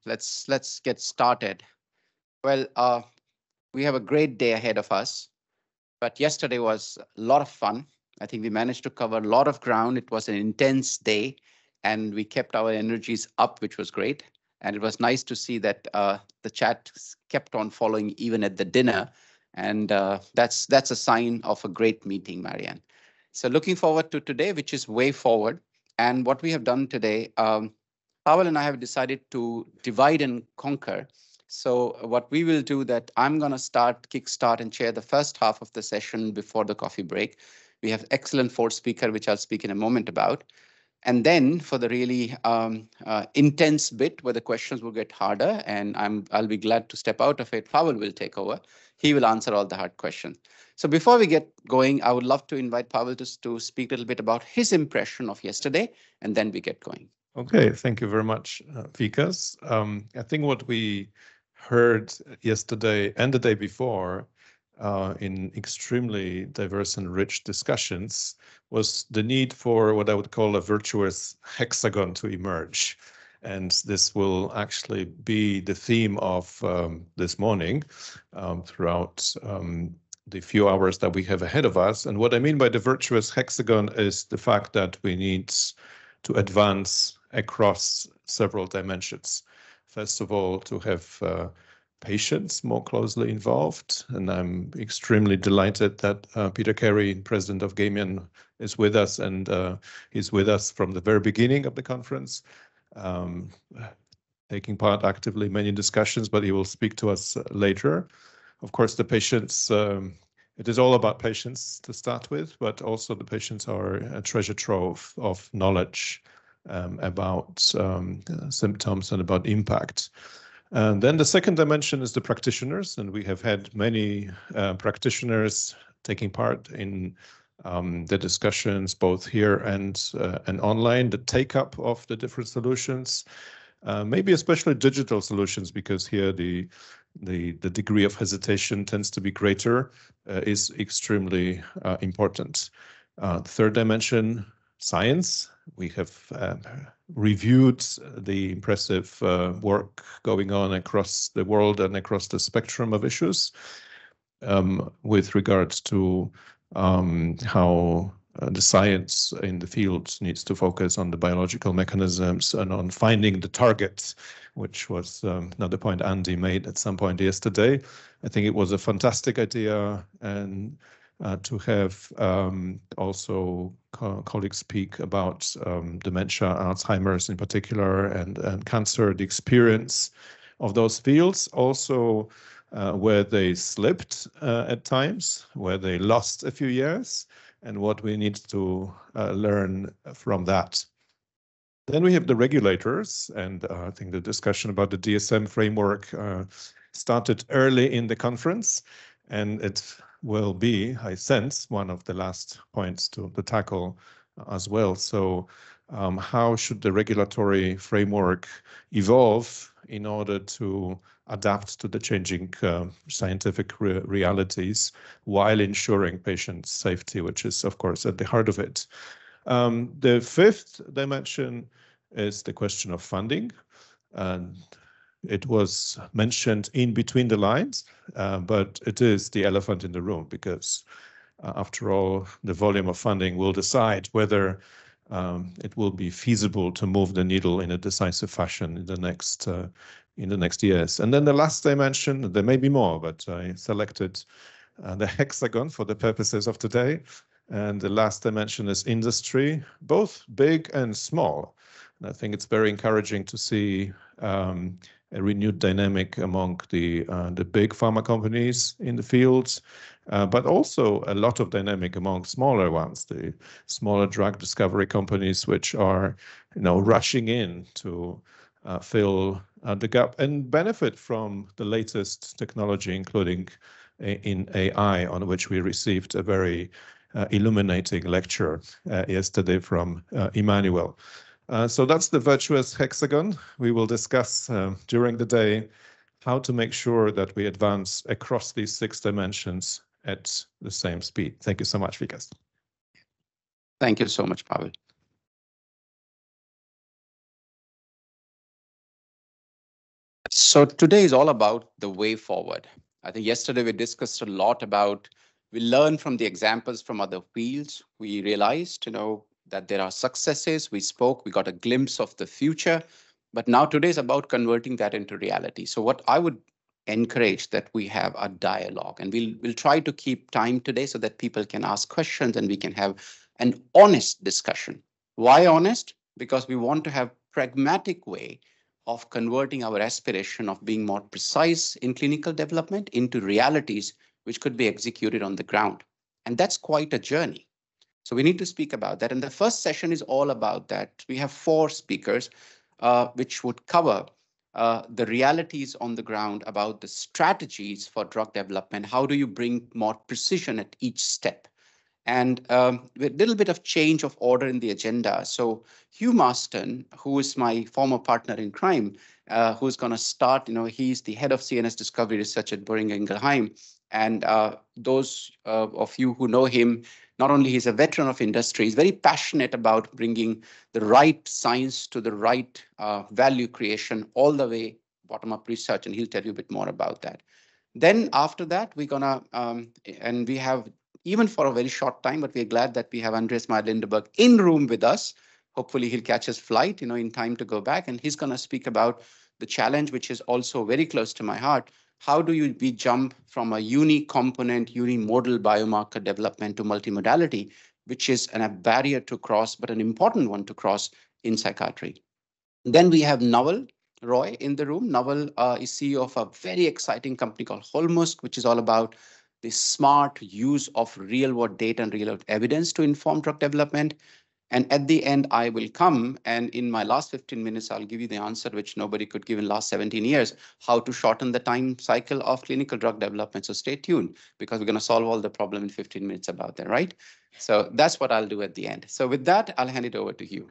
let's get started. Well, we have a great day ahead of us, but yesterday was a lot of fun. I think we managed to cover a lot of ground. It was an intense day, and we kept our energies up, which was great. And it was nice to see that the chat kept on following even at the dinner, and that's a sign of a great meeting, Marianne. So looking forward to today, which is way forward. And what we have done today, Pawal and I have decided to divide and conquer. So what we will do that I'm going to kickstart and chair the first half of the session before the coffee break. We have excellent fourth speaker, which I'll speak in a moment about. And then for the really intense bit where the questions will get harder, and I'll be glad to step out of it, Pawal will take over. He will answer all the hard questions. So before we get going, I would love to invite Pawal to speak a little bit about his impression of yesterday, and then we get going. Okay, thank you very much, Vikas. I think what we heard yesterday and the day before in extremely diverse and rich discussions was the need for what I would call a virtuous hexagon to emerge. And this will actually be the theme of this morning throughout the few hours that we have ahead of us. And what I mean by the virtuous hexagon is the fact that we need to advance across several dimensions. First of all, to have patients more closely involved. And I'm extremely delighted that Peter Carey, president of Gamian, is with us, and he's with us from the very beginning of the conference, taking part actively in many discussions, but he will speak to us later. Of course, the patients, it is all about patients to start with, but also the patients are a treasure trove of knowledge about symptoms and about impact. And then the second dimension is the practitioners, and we have had many practitioners taking part in the discussions both here and online, the take-up of the different solutions, maybe especially digital solutions, because here the degree of hesitation tends to be greater, is extremely important. The third dimension, science. We have reviewed the impressive work going on across the world and across the spectrum of issues with regards to how the science in the field needs to focus on the biological mechanisms and on finding the target, which was another point Andy made at some point yesterday. I think it was a fantastic idea, and to have also colleagues speak about dementia, Alzheimer's in particular, and cancer, the experience of those fields, also where they slipped at times, where they lost a few years, and what we need to learn from that. Then we have the regulators, and I think the discussion about the DSM framework started early in the conference, and it will be, I sense, one of the last points to tackle as well. So how should the regulatory framework evolve in order to adapt to the changing scientific realities while ensuring patient safety, which is, of course, at the heart of it. The fifth dimension is the question of funding. And it was mentioned in between the lines, but it is the elephant in the room, because after all, the volume of funding will decide whether it will be feasible to move the needle in a decisive fashion in the next years. And then the last dimension, there may be more, but I selected the hexagon for the purposes of today. And the last dimension is industry, both big and small. And I think it's very encouraging to see a renewed dynamic among the big pharma companies in the fields, but also a lot of dynamic among smaller ones, the smaller drug discovery companies, which are, rushing in to fill the gap and benefit from the latest technology, including in AI, on which we received a very illuminating lecture yesterday from Emmanuel. So that's the virtuous hexagon. We will discuss during the day how to make sure that we advance across these 6 dimensions at the same speed. Thank you so much, Vikas. Thank you so much, Pawal. So today is all about the way forward. I think yesterday we discussed a lot about, we learned from the examples from other fields. We realized, that there are successes. We spoke, we got a glimpse of the future. But now today is about converting that into reality. So what I would encourage that we have a dialogue, and we'll try to keep time today so that people can ask questions and we can have an honest discussion. Why honest? Because we want to have pragmatic way of converting our aspiration of being more precise in clinical development into realities which could be executed on the ground. And that's quite a journey. So we need to speak about that. And the first session is all about that. We have 4 speakers, which would cover the realities on the ground about the strategies for drug development. How do you bring more precision at each step? And with a little bit of change of order in the agenda. So Hugh Marston, who is my former partner in crime, who's going to start, he's the head of CNS discovery research at Boehringer Ingelheim. And those of you who know him, not only he's a veteran of industry, he's very passionate about bringing the right science to the right value creation all the way bottom-up research, and he'll tell you a bit more about that. Then after that, we're gonna, and we have, even for a very short time, but we're glad that we have Andreas Meyer-Lindeberg in room with us. Hopefully he'll catch his flight, in time to go back. And he's going to speak about the challenge, which is also very close to my heart. How do we jump from a uni-component, uni-modal biomarker development to multimodality, which is a barrier to cross, but an important one to cross in psychiatry. Then we have Naval Roy in the room. Naval is CEO of a very exciting company called Holmusk, which is all about the smart use of real-world data and real-world evidence to inform drug development. And at the end, I will come, and in my last 15 minutes, I'll give you the answer which nobody could give in last 17 years, how to shorten the time cycle of clinical drug development. So stay tuned, because we're going to solve all the problem in 15 minutes about that, right? So that's what I'll do at the end. So with that, I'll hand it over to you.